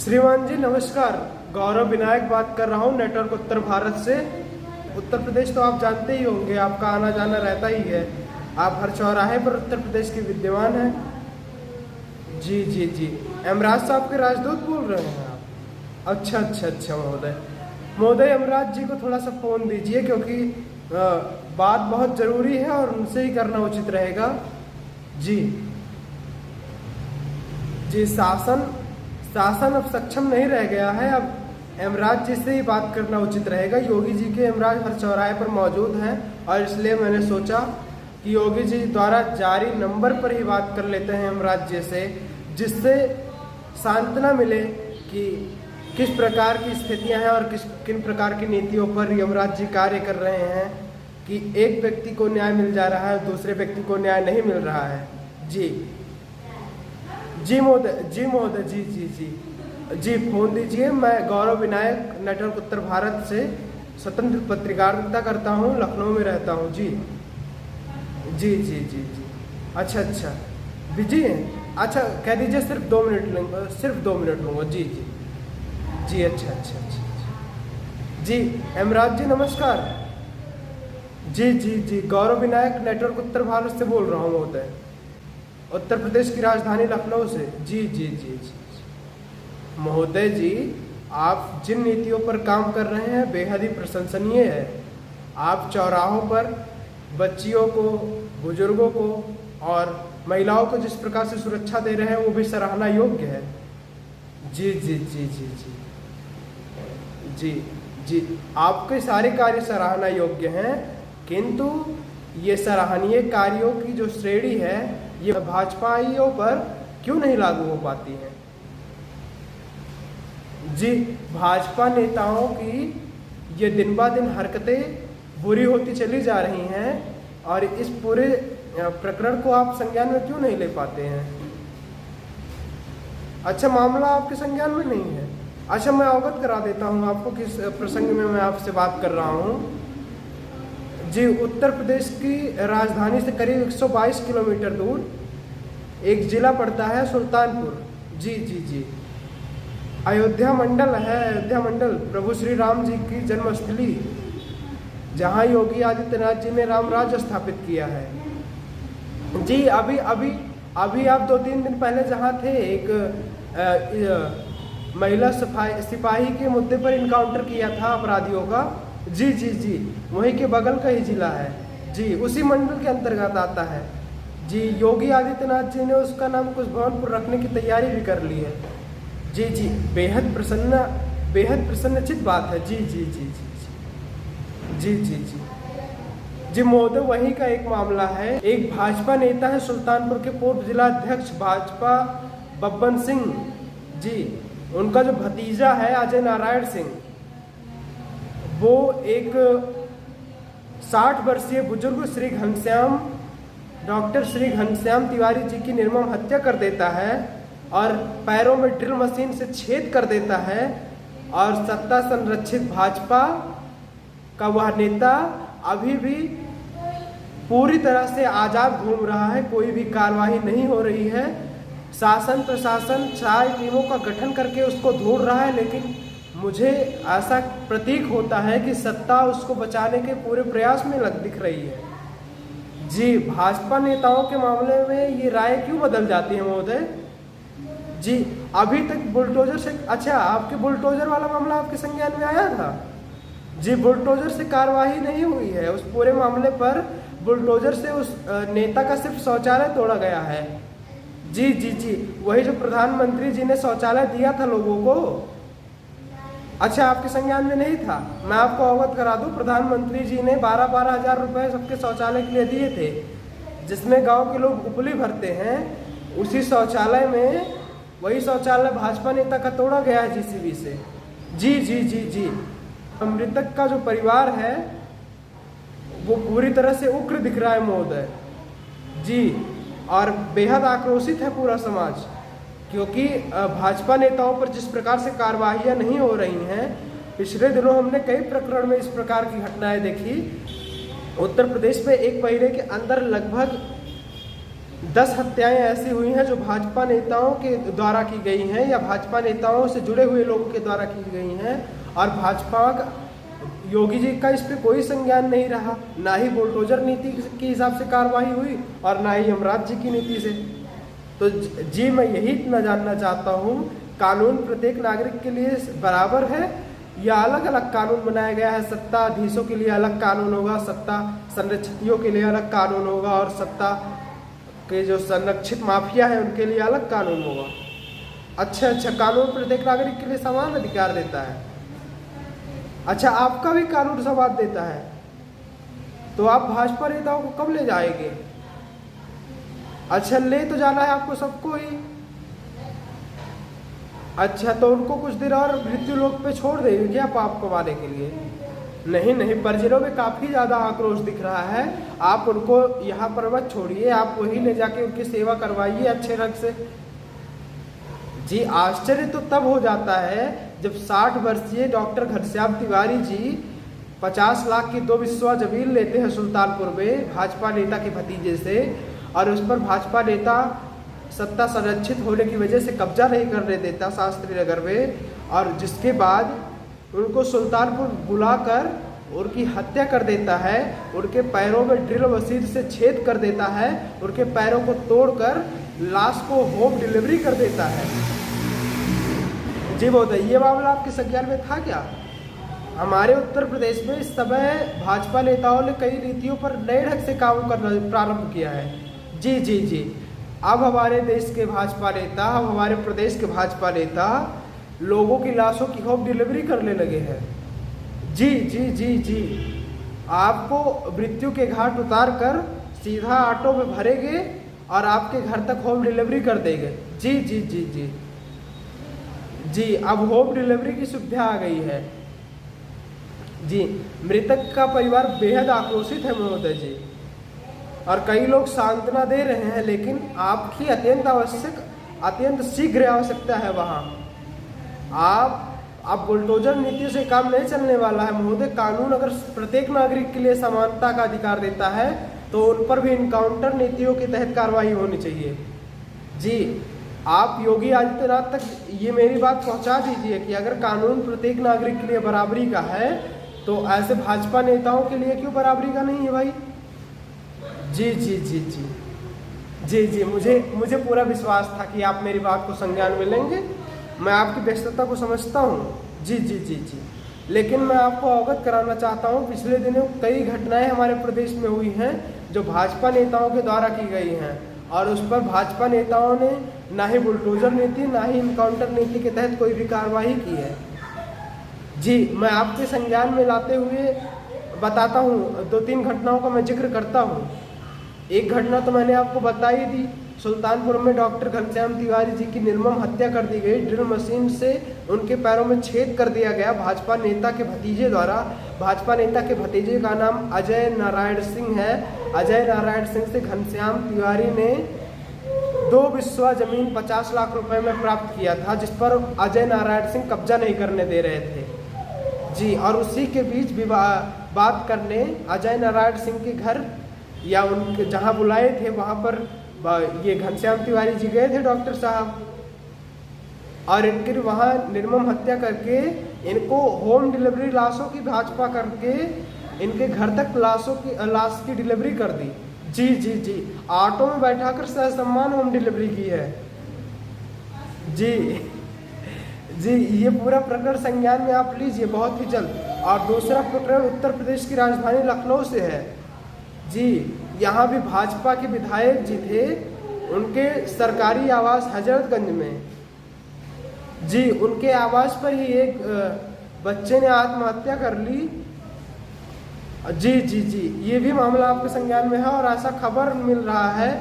श्रीमान जी नमस्कार। गौरव विनायक बात कर रहा हूँ नेटवर्क उत्तर भारत से। उत्तर प्रदेश तो आप जानते ही होंगे, आपका आना जाना रहता ही है। आप हर चौराहे पर उत्तर प्रदेश के विद्यमान हैं। जी जी जी, एमराज साहब के राजदूत बोल रहे हैं आप? अच्छा महोदय एमराज जी को थोड़ा सा फ़ोन दीजिए, क्योंकि बात बहुत ज़रूरी है और उनसे ही करना उचित रहेगा। जी जी, शासन अब सक्षम नहीं रह गया है। अब एमराज जी से ही बात करना उचित रहेगा। योगी जी के एमराज हर चौराहे पर मौजूद हैं और इसलिए मैंने सोचा कि योगी जी द्वारा जारी नंबर पर ही बात कर लेते हैं एमराज जी से, जिससे सांत्वना मिले कि किस प्रकार की स्थितियां हैं और किन प्रकार की नीतियों पर यमराज जी कार्य कर रहे हैं कि एक व्यक्ति को न्याय मिल जा रहा है, दूसरे व्यक्ति को न्याय नहीं मिल रहा है। जी महोदय जी फोन दीजिए। मैं गौरव विनायक नेटवर्क उत्तर भारत से स्वतंत्र पत्रकारिता करता हूँ, लखनऊ में रहता हूँ। जी अच्छा बिजी हैं? अच्छा कह दीजिए सिर्फ 2 मिनट लूँगा, सिर्फ 2 मिनट लूँगा। जी अच्छा जी। एमराज जी नमस्कार। जी गौरव विनायक नेटवर्क उत्तर भारत से बोल रहा हूँ महोदय, उत्तर प्रदेश की राजधानी लखनऊ से। जी महोदय जी, आप जिन नीतियों पर काम कर रहे हैं बेहद ही प्रशंसनीय है। आप चौराहों पर बच्चियों को, बुजुर्गों को और महिलाओं को जिस प्रकार से सुरक्षा दे रहे हैं वो भी सराहना योग्य है। जी आपके सारे कार्य सराहना योग्य हैं, किंतु ये सराहनीय कार्यों की जो श्रेणी है ये भाजपाइयों पर क्यों नहीं लागू हो पाती है? जी, भाजपा नेताओं की ये दिन ब दिन हरकतें बुरी होती चली जा रही हैं और इस पूरे प्रकरण को आप संज्ञान में क्यों नहीं ले पाते हैं? अच्छा, मामला आपके संज्ञान में नहीं है। अच्छा, मैं अवगत करा देता हूँ आपको किस प्रसंग में मैं आपसे बात कर रहा हूँ। जी, उत्तर प्रदेश की राजधानी से करीब 122 किलोमीटर दूर एक जिला पड़ता है सुल्तानपुर। जी अयोध्या मंडल है। अयोध्या मंडल प्रभु श्री राम जी की जन्मस्थली, जहाँ योगी आदित्यनाथ जी ने राम राज्य स्थापित किया है। जी, अभी आप 2-3 दिन पहले जहाँ थे, एक महिला सिपाही के मुद्दे पर इनकाउंटर किया था अपराधियों का। जी वहीं के बगल का ही जिला है। जी, उसी मंडल के अंतर्गत आता है। जी, योगी आदित्यनाथ जी ने उसका नाम कुछ भवनपुर रखने की तैयारी भी कर ली है। जी बेहद प्रसन्नचित बात है। जी महोदय, वहीं का एक मामला है। एक भाजपा नेता है सुल्तानपुर के पूर्व जिला अध्यक्ष भाजपा बब्बन सिंह जी, उनका जो भतीजा है अजय नारायण सिंह, वो एक 60 वर्षीय बुजुर्ग डॉक्टर श्री घनश्याम तिवारी जी की निर्मम हत्या कर देता है और पैरों में ड्रिल मशीन से छेद कर देता है। और सत्ता संरक्षित भाजपा का वह नेता अभी भी पूरी तरह से आजाद घूम रहा है, कोई भी कार्रवाई नहीं हो रही है। शासन प्रशासन 4 टीमों का गठन करके उसको ढूंढ रहा है, लेकिन मुझे ऐसा प्रतीक होता है कि सत्ता उसको बचाने के पूरे प्रयास में दिख रही है। जी, भाजपा नेताओं के मामले में ये राय क्यों बदल जाती है महोदय? जी, अभी तक बुलडोजर से, अच्छा आपके बुलडोजर वाला मामला आपके संज्ञान में आया था? जी, बुलडोजर से कार्रवाई नहीं हुई है उस पूरे मामले पर। बुलडोजर से उस नेता का सिर्फ शौचालय तोड़ा गया है। जी वही जो प्रधानमंत्री जी ने शौचालय दिया था लोगों को। अच्छा, आपके संज्ञान में नहीं था? मैं आपको अवगत करा दूं, प्रधानमंत्री जी ने 12-12 हज़ार रुपये सबके शौचालय के लिए दिए थे, जिसमें गांव के लोग उपली भरते हैं। उसी शौचालय में, वही शौचालय भाजपा नेता का तोड़ा गया है JCB से। जी मृतक का जो परिवार है वो पूरी तरह से उग्र दिख रहा है महोदय। जी, और बेहद आक्रोशित है पूरा समाज, क्योंकि भाजपा नेताओं पर जिस प्रकार से कार्रवाइयाँ नहीं हो रही हैं। पिछले दिनों हमने कई प्रकरण में इस प्रकार की घटनाएं देखी। उत्तर प्रदेश में एक महीने के अंदर लगभग 10 हत्याएं ऐसी हुई हैं जो भाजपा नेताओं के द्वारा की गई हैं या भाजपा नेताओं से जुड़े हुए लोगों के द्वारा की गई हैं, और भाजपा का योगी जी का इस पे कोई संज्ञान नहीं रहा, ना ही बुलडोजर नीति के हिसाब से कार्रवाई हुई और ना ही यमराज जी की नीति से। तो जी मैं यही इतना जानना चाहता हूँ, कानून प्रत्येक नागरिक के लिए बराबर है या अलग अलग कानून बनाया गया है? सत्ताधीशों के लिए अलग कानून होगा, सत्ता संरक्षितों के लिए अलग कानून होगा, और सत्ता के जो संरक्षित माफिया है उनके लिए अलग कानून होगा। अच्छा, कानून प्रत्येक नागरिक के लिए समान अधिकार देता है। अच्छा, आपका भी कानून सवाल देता है, तो आप भाजपा नेताओं को कब ले जाएंगे? अच्छा, ले तो जाना है आपको सबको ही। अच्छा, तो उनको कुछ देर और मृत्यु लोक पे छोड़ देंगे क्या पाप कमाने के लिए? नहीं नहीं, परिजनों में काफी ज्यादा आक्रोश दिख रहा है। आप उनको यहाँ पर मत छोड़िए, आप वही ले जाके उनकी सेवा करवाइए अच्छे ढंग से। जी, आश्चर्य तो तब हो जाता है जब 60 वर्षीय डॉक्टर घनश्याम तिवारी जी 50 लाख की 2 बिस्वा जमीन लेते हैं सुल्तानपुर में भाजपा नेता के भतीजे से, और उस पर भाजपा नेता सत्ता संरक्षित होने की वजह से कब्जा नहीं करने देता शास्त्री नगर में, और जिसके बाद उनको सुल्तानपुर बुलाकर उनकी हत्या कर देता है, उनके पैरों में ड्रिल मशीन से छेद कर देता है, उनके पैरों को तोड़कर लाश को होम डिलीवरी कर देता है। जी महोदय, ये मामला आपके संज्ञान में था क्या? हमारे उत्तर प्रदेश में इस समय भाजपा नेताओं ने कई नीतियों पर नए ढंग से काम करना प्रारंभ किया है। जी जी जी, अब हमारे देश के भाजपा नेता, अब हमारे प्रदेश के भाजपा नेता लोगों की लाशों की होम डिलीवरी करने लगे हैं। जी जी जी जी, आपको मृत्यु के घाट उतार कर सीधा ऑटो में भरेंगे और आपके घर तक होम डिलीवरी कर देंगे। जी जी जी जी जी, अब होम डिलीवरी की सुविधा आ गई है। जी, मृतक का परिवार बेहद आक्रोशित है महोदय जी, और कई लोग सांत्वना दे रहे हैं, लेकिन आपकी अत्यंत शीघ्र आवश्यकता है वहाँ। आप बुलडोजर नीति से काम नहीं चलने वाला है महोदय। कानून अगर प्रत्येक नागरिक के लिए समानता का अधिकार देता है तो उन पर भी इनकाउंटर नीतियों के तहत कार्रवाई होनी चाहिए। जी, आप योगी आदित्यनाथ तक ये मेरी बात पहुंचा दीजिए कि अगर कानून प्रत्येक नागरिक के लिए बराबरी का है तो ऐसे भाजपा नेताओं के लिए क्यों बराबरी का नहीं है भाई? जी जी जी जी जी जी, मुझे पूरा विश्वास था कि आप मेरी बात को संज्ञान में लेंगे। मैं आपकी व्यस्तता को समझता हूँ। जी जी जी जी, लेकिन मैं आपको अवगत कराना चाहता हूँ, पिछले दिनों कई घटनाएं हमारे प्रदेश में हुई हैं जो भाजपा नेताओं के द्वारा की गई हैं, और उस पर भाजपा नेताओं ने ना ही बुलडोजर नीति ना ही इनकाउंटर नीति के तहत कोई भी कार्रवाई की है। जी, मैं आपके संज्ञान में लाते हुए बताता हूँ, 2-3 घटनाओं का मैं जिक्र करता हूँ। एक घटना तो मैंने आपको बताई दी, सुल्तानपुर में डॉक्टर घनश्याम तिवारी जी की निर्मम हत्या कर दी गई, ड्रिल मशीन से उनके पैरों में छेद कर दिया गया भाजपा नेता के भतीजे द्वारा। भाजपा नेता के भतीजे का नाम अजय नारायण सिंह है। अजय नारायण सिंह से घनश्याम तिवारी ने 2 बिस्वा जमीन 50 लाख रुपए में प्राप्त किया था, जिस पर अजय नारायण सिंह कब्जा नहीं करने दे रहे थे। जी, और उसी के बीच बात करने अजय नारायण सिंह के घर या उनके जहाँ बुलाए थे वहाँ पर ये घनश्याम तिवारी जी गए थे डॉक्टर साहब, और इनकी वहाँ निर्मम हत्या करके इनको होम डिलीवरी लाशों की भाजपा करके इनके घर तक लाश की डिलीवरी कर दी। जी जी जी, ऑटो में बैठाकर सहसम्मान होम डिलीवरी की है। जी जी, ये पूरा प्रकरण संज्ञान में आप लीजिए बहुत ही जल्द। और दूसरा प्रकरण उत्तर प्रदेश की राजधानी लखनऊ से है। जी, यहाँ भी भाजपा के विधायक जी थे, उनके सरकारी आवास हजरतगंज में, जी उनके आवास पर ही एक बच्चे ने आत्महत्या कर ली। जी जी जी, ये भी मामला आपके संज्ञान में है, और ऐसा खबर मिल रहा है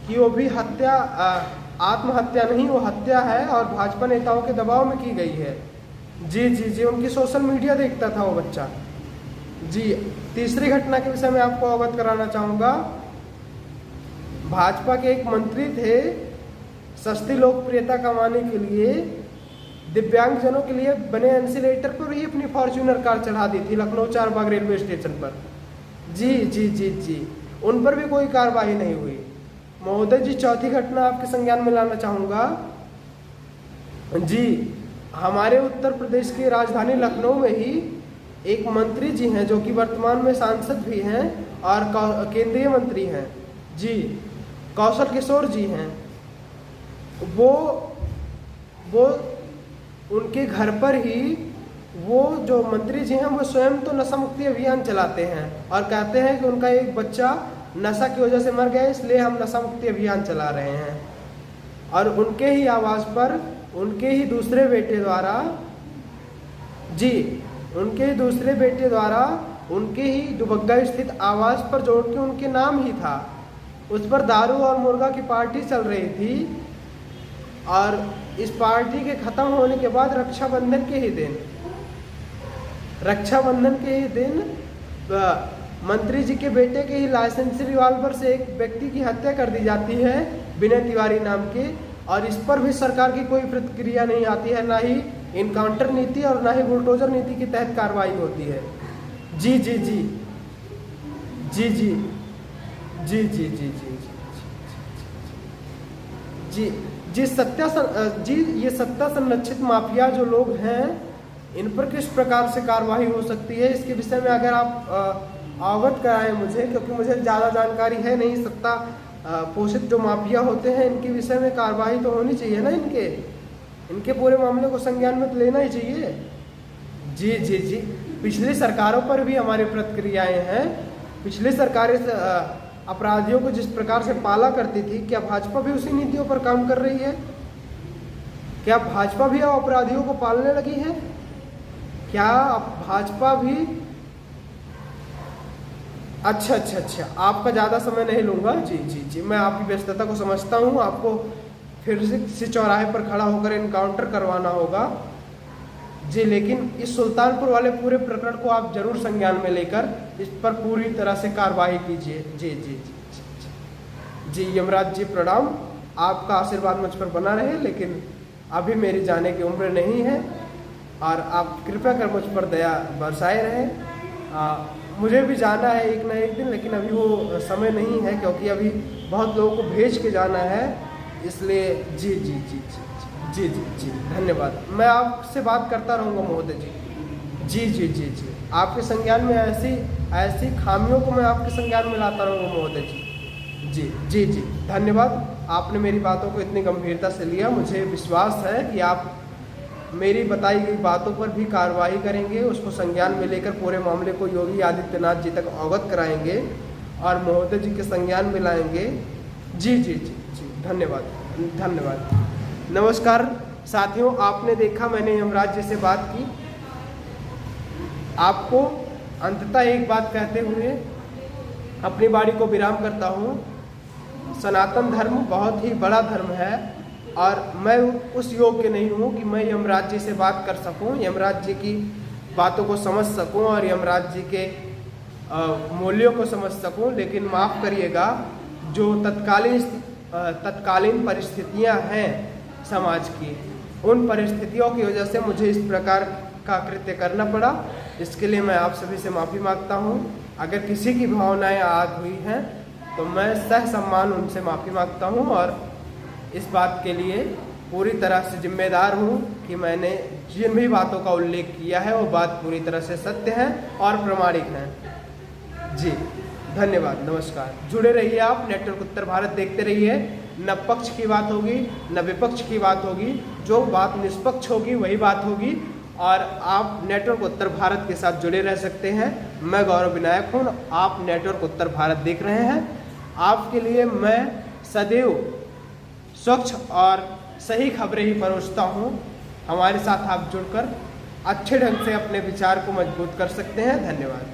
कि वो भी हत्या आत्महत्या नहीं, वो हत्या है और भाजपा नेताओं के दबाव में की गई है। जी जी जी, उनकी सोशल मीडिया देखता था वो बच्चा। जी, तीसरी घटना के विषय में आपको अवगत कराना चाहूँगा। भाजपा के एक मंत्री थे, सस्ती लोकप्रियता कमाने के लिए दिव्यांगजनों के लिए बने इंसिलेटर पर ही अपनी फॉर्च्यूनर कार चढ़ा दी थी लखनऊ चारबाग रेलवे स्टेशन पर। जी जी जी जी, उन पर भी कोई कार्रवाई नहीं हुई। महोदय जी, चौथी घटना आपके संज्ञान में लाना चाहूँगा। जी, हमारे उत्तर प्रदेश की राजधानी लखनऊ में ही एक मंत्री जी हैं जो कि वर्तमान में सांसद भी हैं और केंद्रीय मंत्री हैं जी, कौशल किशोर जी हैं। वो उनके घर पर ही वो जो मंत्री जी हैं वो स्वयं तो नशा मुक्ति अभियान चलाते हैं और कहते हैं कि उनका एक बच्चा नशा की वजह से मर गया, इसलिए हम नशा मुक्ति अभियान चला रहे हैं। और उनके ही आवाज़ पर उनके ही दूसरे बेटे द्वारा उनके ही दुबग्गा स्थित आवास पर जो कि उनके नाम ही था, उस पर दारू और मुर्गा की पार्टी चल रही थी। और इस पार्टी के खत्म होने के बाद रक्षाबंधन के ही दिन मंत्री जी के बेटे के ही लाइसेंसी रिवॉल्वर से एक व्यक्ति की हत्या कर दी जाती है, विनय तिवारी नाम के। और इस पर भी सरकार की कोई प्रतिक्रिया नहीं आती है, ना ही इनकाउंटर नीति और ना ही बुलडोजर नीति के तहत कार्रवाई होती है। जी जी जी जी जी जी जी जी जी जी जी ये सत्ता संरक्षित माफिया जो लोग हैं, इन पर किस प्रकार से कार्रवाई हो सकती है, इसके विषय में अगर आप अवगत कराएं मुझे, क्योंकि मुझे ज़्यादा जानकारी है नहीं। सत्ता पोषित जो माफिया होते हैं इनके विषय में कार्रवाई तो होनी चाहिए ना, इनके पूरे मामले को संज्ञान में तो लेना ही चाहिए। जी जी जी, पिछली सरकारों पर भी हमारी प्रतिक्रियाएं हैं। पिछली सरकारें अपराधियों को जिस प्रकार से पाला करती थी, क्या भाजपा भी उसी नीतियों पर काम कर रही है? क्या भाजपा भी अपराधियों को पालने लगी है? क्या भाजपा भी? अच्छा, आपका ज़्यादा समय नहीं लूँगा। जी जी जी, मैं आपकी व्यस्तता को समझता हूँ। आपको फिर से चौराहे पर खड़ा होकर इनकाउंटर करवाना होगा जी, लेकिन इस सुल्तानपुर वाले पूरे प्रकरण को आप जरूर संज्ञान में लेकर इस पर पूरी तरह से कार्रवाई कीजिए। जी जी जी जी जी, यमराज जी प्रणाम। आपका आशीर्वाद मुझ पर बना रहे, लेकिन अभी मेरी जाने की उम्र नहीं है और आप कृपया कर मुझ पर दया बरसाए रहें। मुझे भी जाना है एक ना एक दिन, लेकिन अभी वो समय नहीं है क्योंकि अभी बहुत लोगों को भेज के जाना है, इसलिए जी जी जी जी जी जी धन्यवाद। मैं आपसे बात करता रहूँगा महोदय जी। जी जी जी जी, आपके संज्ञान में ऐसी खामियों को मैं आपके संज्ञान में लाता रहूँगा महोदय जी। जी जी जी धन्यवाद। आपने मेरी बातों को इतनी गंभीरता से लिया, मुझे विश्वास है कि आप मेरी बताई गई बातों पर भी कार्रवाई करेंगे, उसको संज्ञान में लेकर पूरे मामले को योगी आदित्यनाथ जी तक अवगत कराएंगे और महोदय जी के संज्ञान में लाएंगे। जी जी जी जी धन्यवाद। नमस्कार साथियों, आपने देखा मैंने यमराज जी से बात की। आपको अंततः एक बात कहते हुए अपनी वाणी को विराम करता हूँ। सनातन धर्म बहुत ही बड़ा धर्म है और मैं उस योग्य नहीं हूँ कि मैं यमराज जी से बात कर सकूँ, यमराज जी की बातों को समझ सकूँ और यमराज जी के मूल्यों को समझ सकूँ। लेकिन माफ़ करिएगा, जो तत्कालीन परिस्थितियाँ हैं समाज की, उन परिस्थितियों की वजह से मुझे इस प्रकार का कृत्य करना पड़ा। इसके लिए मैं आप सभी से माफ़ी मांगता हूँ। अगर किसी की भावनाएं आहत हुई हैं तो मैं सह सम्मान उनसे माफ़ी मांगता हूँ और इस बात के लिए पूरी तरह से जिम्मेदार हूँ कि मैंने जिन भी बातों का उल्लेख किया है वो बात पूरी तरह से सत्य है और प्रमाणिक है। जी धन्यवाद, नमस्कार। जुड़े रहिए आप, नेटवर्क उत्तर भारत देखते रहिए। न पक्ष की बात होगी न विपक्ष की बात होगी, जो बात निष्पक्ष होगी वही बात होगी और आप नेटवर्क उत्तर भारत के साथ जुड़े रह सकते हैं। मैं गौरव विनायक हूँ, आप नेटवर्क उत्तर भारत देख रहे हैं। आपके लिए मैं सदैव स्वच्छ और सही खबरें ही परोसता हूँ। हमारे साथ आप जुड़कर अच्छे ढंग से अपने विचार को मजबूत कर सकते हैं। धन्यवाद।